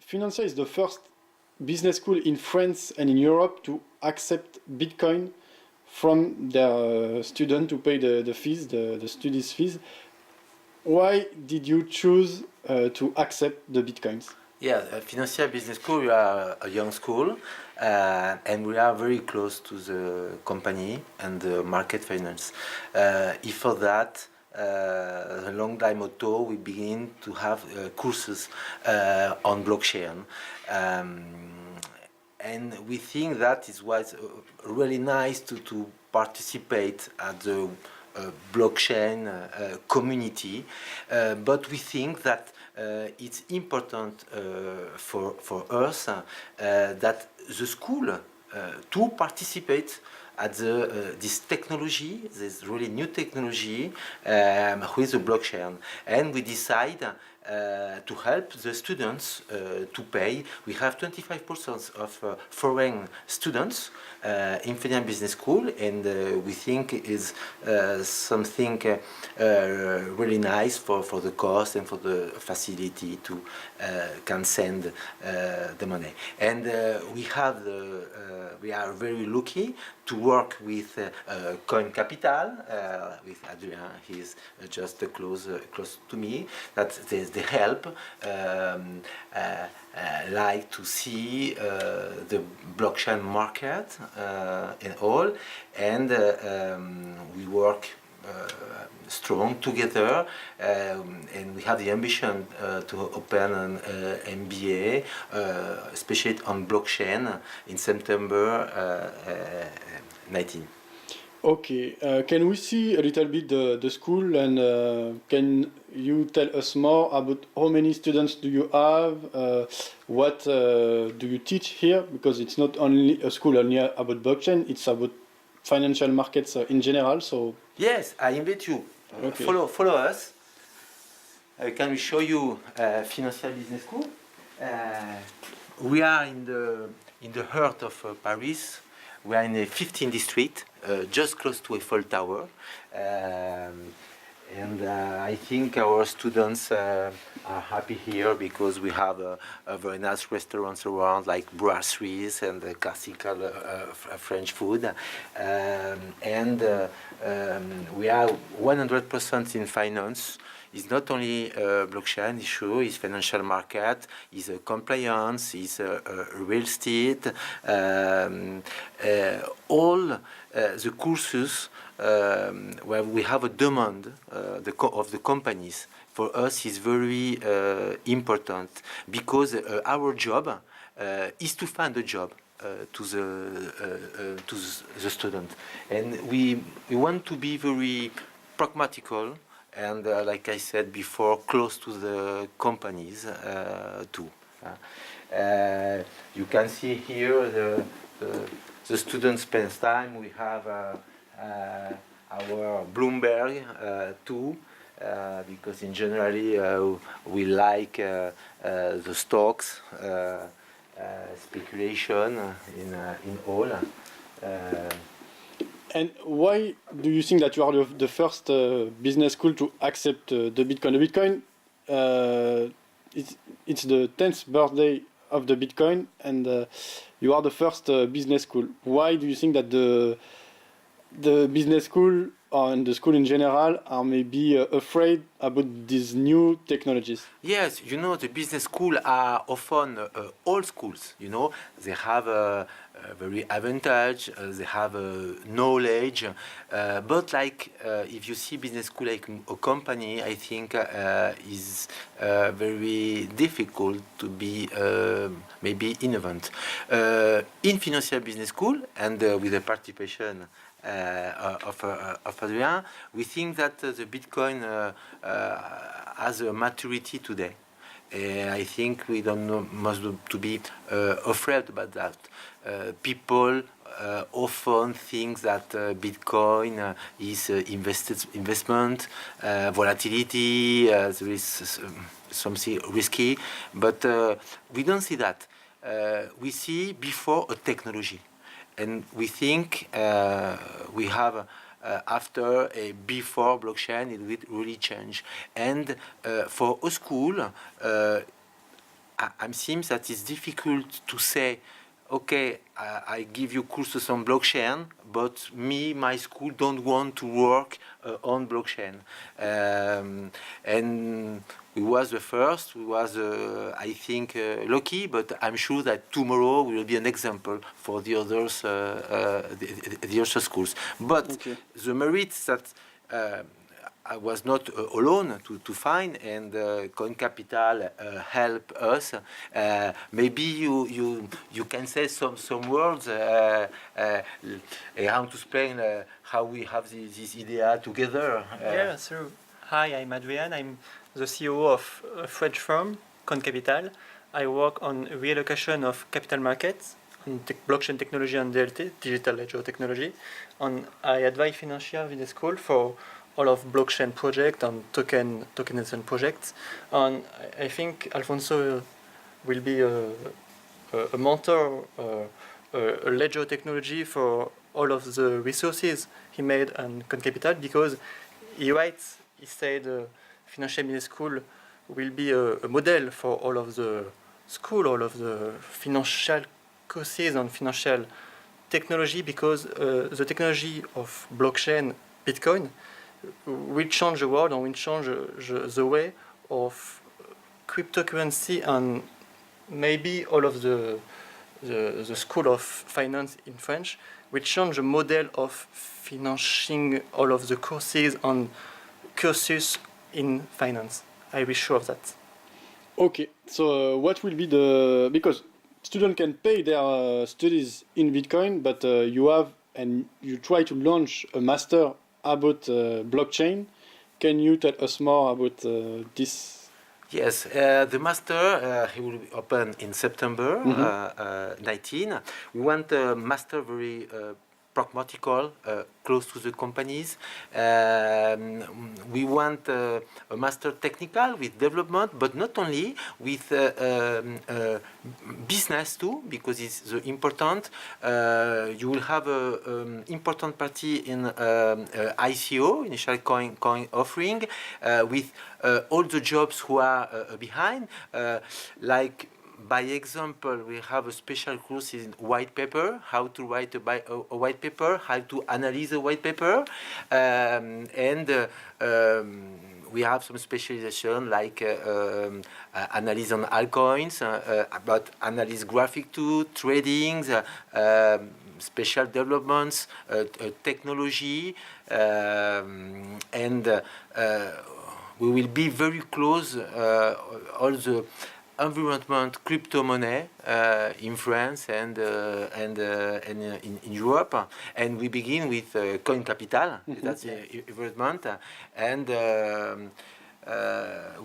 Financia is the first business school in France and in Europe to accept Bitcoin from their student to pay the fees, the studies fees. Why did you choose to accept the Bitcoins? Yeah, Financial Business School, we are a young school, and we are very close to the company and the market finance. If for that, a long time ago, we begin to have courses on blockchain. And we think that it was really nice to participate at the blockchain community, but we think that it's important for us that the school to participate at this technology, this really new technology with the blockchain, and we decide to help the students to pay. We have 25% of foreign students in Finnish Business School, and we think is something really nice for the cost and for the facility to can send the money. And we are very lucky to work with Coin Capital, with Adrien. He's just close to me. That they help like to see the blockchain market and all, and we work strong together, and we have the ambition to open an MBA, especially on blockchain in September 19. Okay, can we see a little bit the school, and can you tell us more about how many students do you have? What do you teach here? Because it's not only a school only about blockchain; it's about financial markets in general. So yes, I invite you. Okay. Follow us. Can we show you Financial Business School? We are in the heart of Paris. We are in the 15th district, just close to Eiffel Tower, and I think our students are happy here because we have a very nice restaurants around, like brasseries and classical French food, and we are 100% in finance. It's not only blockchain issue, it's financial market, it's compliance, it's real estate, all the courses where we have a demand of the companies. For us is very important because our job is to find a job to the student, and we want to be very pragmatical. And like I said before, close to the companies too. You can see here the students spend time. We have our Bloomberg too, because in generally we like the stocks, speculation in all. And why do you think that you are the first business school to accept the Bitcoin? The Bitcoin, it's the 10th birthday of the Bitcoin, and you are the first business school. Why do you think that the business school and the school in general are maybe afraid about these new technologies? Yes, the business schools are often old schools. They have a very advantage, they have knowledge, but like if you see business school like a company, I think is very difficult to be maybe innovative. In Financial Business School and with the participation of Adrien, we think that the Bitcoin has a maturity today. I think we don't must to be afraid about that. People often think that Bitcoin is investment, volatility. There is something risky, but we don't see that. We see before a technology, and we think we have. After a before blockchain, it will really change. And for a school, I seems that it's difficult to say, okay, I give you courses on blockchain, but my school don't want to work on blockchain. And we was the first. We was, I think, lucky, but I'm sure that tomorrow will be an example for the others, the other schools. But Okay. the merits that I was not alone to find, and Coin Capital help us. Maybe you can say some words how to explain how we have this idea together. Yeah, so hi, I'm Adrian. I'm the CEO of a French firm, Coin Capital. I work on reallocation of capital markets, on blockchain technology and DLT, digital ledger technology. And I advise financial business school for all of blockchain project and tokenization projects. And I think Alfonso will be a mentor, a ledger technology for all of the resources he made on Coin Capital, because he writes, he said financial business school will be a model for all of the school, all of the financial courses and financial technology, because the technology of blockchain, Bitcoin, will change the world and will change the way of cryptocurrency, and maybe all of the school of finance in French will change the model of financing all of the courses and cursus in finance. I wish sure of that. Okay. So what will be the, because students can pay their studies in Bitcoin, but you try to launch a master about blockchain. Can you tell us more about this? Yes, the master he will be open in September 19. We want a master very pragmatical, close to the companies. We want a master technical with development, but not only with business too, because it's the important. You will have an important party in ICO, initial coin offering, with all the jobs who are behind, like. By example, we have a special course in white paper, how to write a white paper, how to analyze a white paper, and we have some specialization like analysis on altcoins, about analysis graphic too, tradings, special developments, technology, and we will be very close all the environment crypto money in France and in Europe, and we begin with Coin Capital. That's the environment, and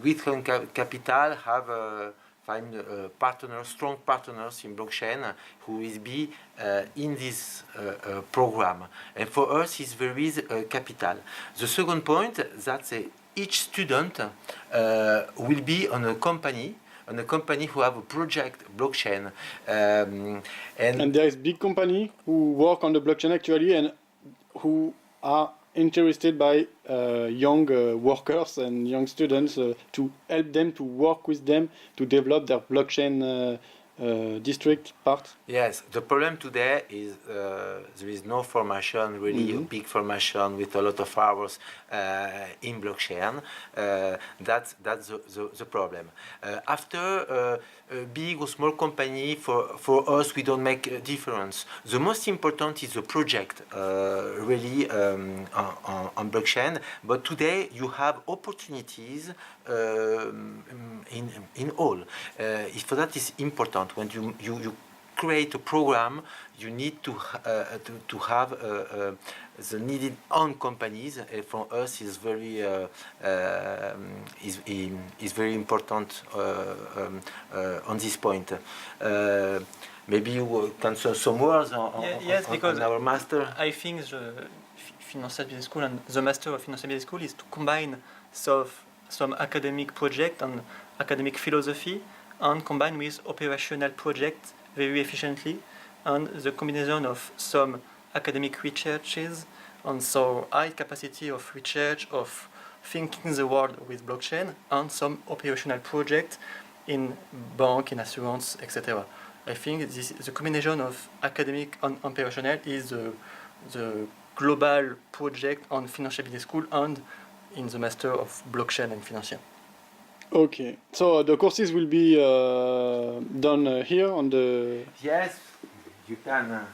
with Coin Capital have find partners, strong partners in blockchain who will be in this program. And for us, it's very capital. The second point that each student will be on a company who have a project blockchain, And there is big company who work on the blockchain actually, and who are interested by young workers and young students to help them, to work with them to develop their blockchain district part. Yes, the problem today is there is no formation, really a big formation with a lot of hours in blockchain. That's the problem. After a big or small company, for us, we don't make a difference. The most important is the project, really, on blockchain. But today, you have opportunities in all. For that is important. When you create a program, you need to have the needed own companies. For us, is very important on this point. Maybe you can say some words on our master. I think the Financial Business School and the master of Financial Business School is to combine some academic project and academic philosophy, and combine with operational projects very efficiently, and the combination of some academic researches and so high capacity of research, of thinking the world with blockchain, and some operational project in bank, in assurance, etc. I think the combination of academic and operational is the global project on financial business school and in the master of blockchain and financial. Okay, so the courses will be done here on the. Yes, you can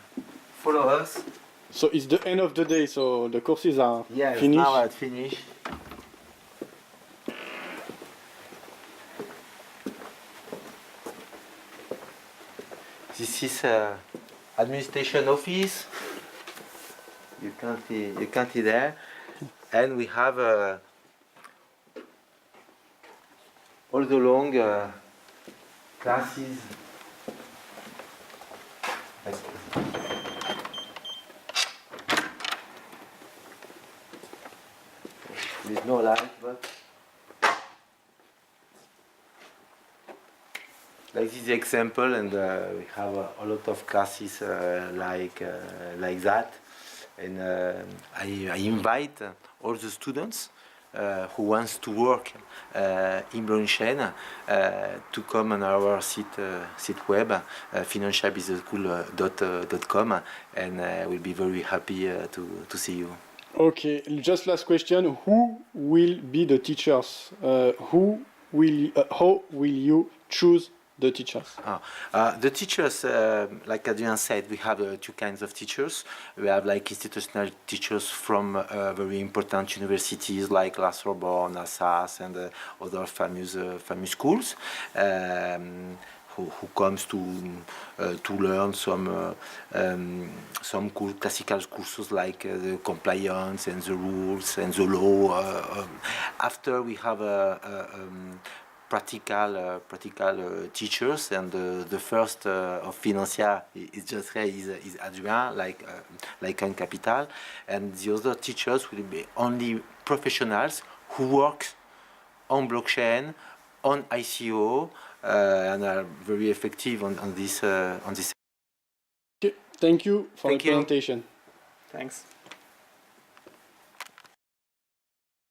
follow us. So it's the end of the day, so the courses are Yes, finished. now I've finished. This is administration office. You can see there, and we have all the long classes. There's no light, but like this example, and we have a lot of classes like that. And I invite all the students who wants to work in blockchain to come on our site web, financialbusinessschool.com, and we'll be very happy to see you. Okay, just last question: who will be the teachers? How will you choose the teachers? The teachers, like Adrian said, we have two kinds of teachers. We have like institutional teachers from very important universities like La Sorbonne, Assas, and other famous schools. Who comes to learn some classical courses like the compliance and the rules and the law. After we have practical teachers, and the first of Financia is just here is Adrien, like Capital, and the other teachers will be only professionals who work on blockchain, on ICO, and are very effective on this. Okay, thank you for Thank the you. presentation. Thanks.